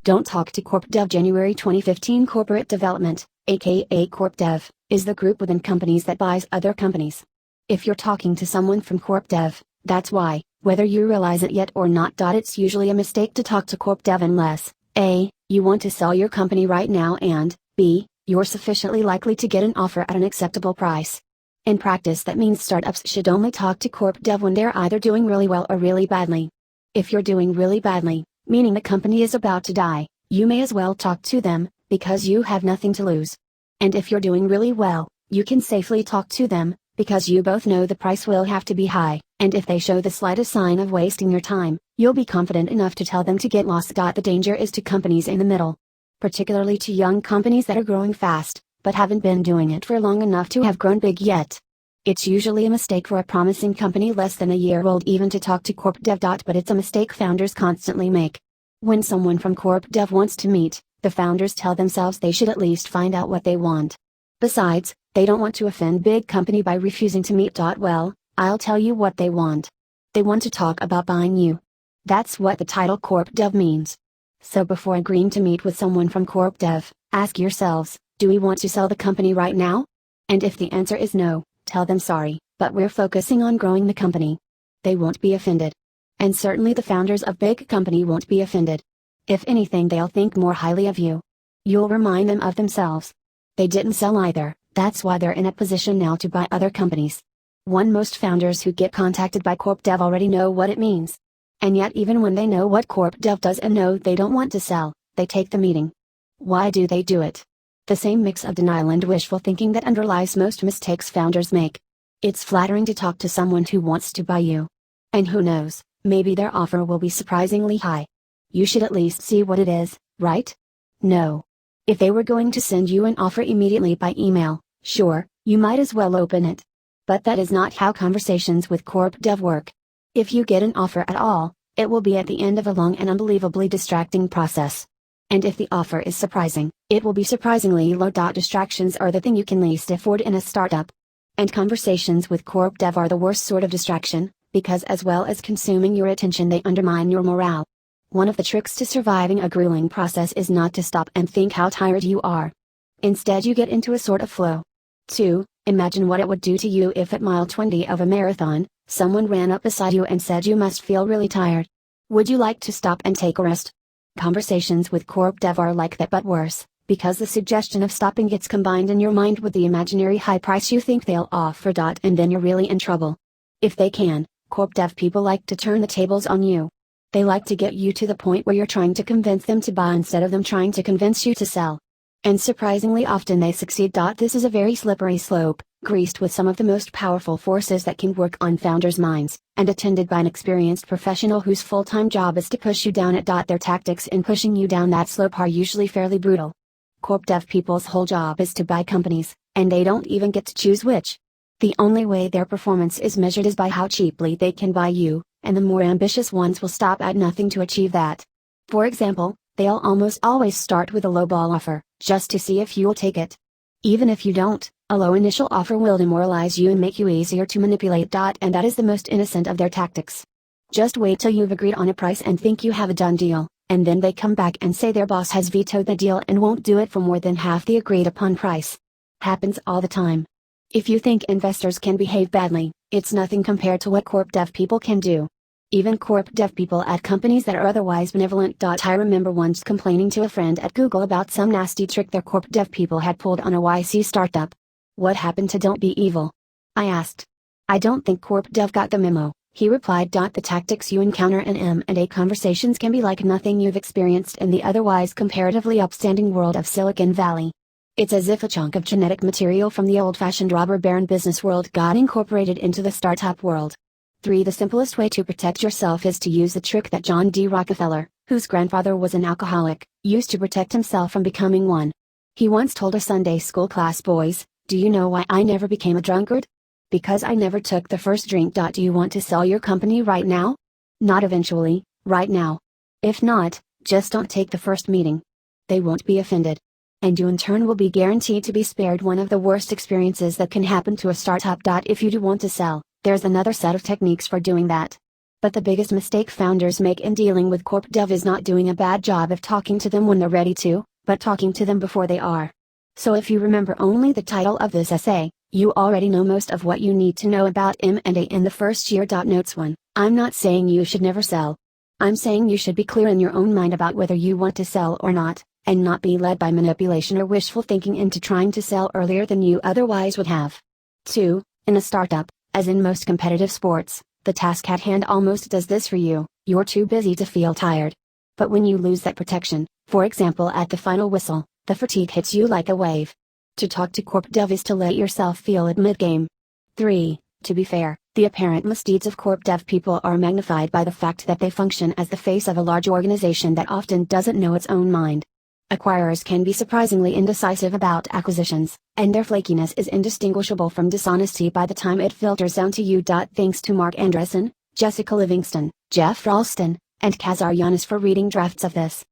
Don't talk to Corp Dev. January 2015. Corporate development, aka Corp Dev, is the group within companies that buys other companies. If you're talking to someone from Corp Dev, that's why, whether you realize it yet or not. It's usually a mistake to talk to Corp Dev unless A. You want to sell your company right now, and B. You're sufficiently likely to get an offer at an acceptable price. In practice, that means startups should only talk to Corp Dev when they're either doing really well or really badly. If you're doing really badly, meaning the company is about to die, you may as well talk to them, because you have nothing to lose. And if you're doing really well, you can safely talk to them, because you both know the price will have to be high, and if they show the slightest sign of wasting your time, you'll be confident enough to tell them to get lost. The danger is to companies in the middle. Particularly to young companies that are growing fast, but haven't been doing it for long enough to have grown big yet. It's usually a mistake for a promising company less than a year old even to talk to Corp Dev. But it's a mistake founders constantly make. When someone from Corp Dev wants to meet, the founders tell themselves they should at least find out what they want. Besides, they don't want to offend big company by refusing to meet. Well, I'll tell you what they want. They want to talk about buying you. That's what the title Corp Dev means. So before agreeing to meet with someone from Corp Dev, ask yourselves, do we want to sell the company right now? And if the answer is no, tell them sorry, but we're focusing on growing the company. They won't be offended. And certainly the founders of big company won't be offended. If anything, they'll think more highly of you. You'll remind them of themselves. They didn't sell either, that's why they're in a position now to buy other companies. Most founders who get contacted by Corp Dev already know what it means. And yet even when they know what Corp Dev does and know they don't want to sell, they take the meeting. Why do they do it? The same mix of denial and wishful thinking that underlies most mistakes founders make. It's flattering to talk to someone who wants to buy you. And who knows, maybe their offer will be surprisingly high. You should at least see what it is, right? No. If they were going to send you an offer immediately by email, sure, you might as well open it. But that is not how conversations with Corp Dev work. If you get an offer at all, it will be at the end of a long and unbelievably distracting process. And if the offer is surprising, it will be surprisingly low. Distractions are the thing you can least afford in a startup. And conversations with Corp Dev are the worst sort of distraction, because as well as consuming your attention, they undermine your morale. One of the tricks to surviving a grueling process is not to stop and think how tired you are. Instead, you get into a sort of flow. 2. Imagine what it would do to you if at mile 20 of a marathon, someone ran up beside you and said you must feel really tired. Would you like to stop and take a rest? Conversations with Corp Dev are like that, but worse, because the suggestion of stopping gets combined in your mind with the imaginary high price you think they'll offer. And then you're really in trouble. If they can, Corp Dev people like to turn the tables on you. They like to get you to the point where you're trying to convince them to buy instead of them trying to convince you to sell. And surprisingly often they succeed. This is a very slippery slope, greased with some of the most powerful forces that can work on founders' minds, and attended by an experienced professional whose full-time job is to push you down it. Their tactics in pushing you down that slope are usually fairly brutal. Corp Dev people's whole job is to buy companies, and they don't even get to choose which. The only way their performance is measured is by how cheaply they can buy you, and the more ambitious ones will stop at nothing to achieve that. For example, they'll almost always start with a lowball offer, just to see if you'll take it. Even if you don't, a low initial offer will demoralize you and make you easier to manipulate. And that is the most innocent of their tactics. Just wait till you've agreed on a price and think you have a done deal, and then they come back and say their boss has vetoed the deal and won't do it for more than half the agreed upon price. Happens all the time. If you think investors can behave badly, it's nothing compared to what Corp Dev people can do. Even Corp Dev people at companies that are otherwise benevolent. I remember once complaining to a friend at Google about some nasty trick their Corp Dev people had pulled on a YC startup. What happened to "Don't be evil?" I asked. I don't think Corp Dev got the memo, he replied. The tactics you encounter in M&A conversations can be like nothing you've experienced in the otherwise comparatively upstanding world of Silicon Valley. It's as if a chunk of genetic material from the old-fashioned robber baron business world got incorporated into the startup world. 3. The simplest way to protect yourself is to use the trick that John D. Rockefeller, whose grandfather was an alcoholic, used to protect himself from becoming one. He once told a Sunday school class, "Boys, do you know why I never became a drunkard? Because I never took the first drink. Do you want to sell your company right now? Not eventually, right now. If not, just don't take the first meeting. They won't be offended. And you in turn will be guaranteed to be spared one of the worst experiences that can happen to a startup. If you do want to sell, there's another set of techniques for doing that. But the biggest mistake founders make in dealing with corp dev is not doing a bad job of talking to them when they're ready to, but talking to them before they are. So if you remember only the title of this essay, you already know most of what you need to know about M&A in the first year. Notes 1. I'm not saying you should never sell. I'm saying you should be clear in your own mind about whether you want to sell or not, and not be led by manipulation or wishful thinking into trying to sell earlier than you otherwise would have. 2. In a startup, as in most competitive sports, the task at hand almost does this for you. You're too busy to feel tired. But when you lose that protection, for example at the final whistle, the fatigue hits you like a wave. To talk to corp dev is to let yourself feel it mid-game. 3. To be fair, the apparent misdeeds of corp dev people are magnified by the fact that they function as the face of a large organization that often doesn't know its own mind. Acquirers can be surprisingly indecisive about acquisitions, and their flakiness is indistinguishable from dishonesty by the time it filters down to you. Thanks to Mark Andreessen, Jessica Livingston, Jeff Ralston, and Kaz Aryanis for reading drafts of this.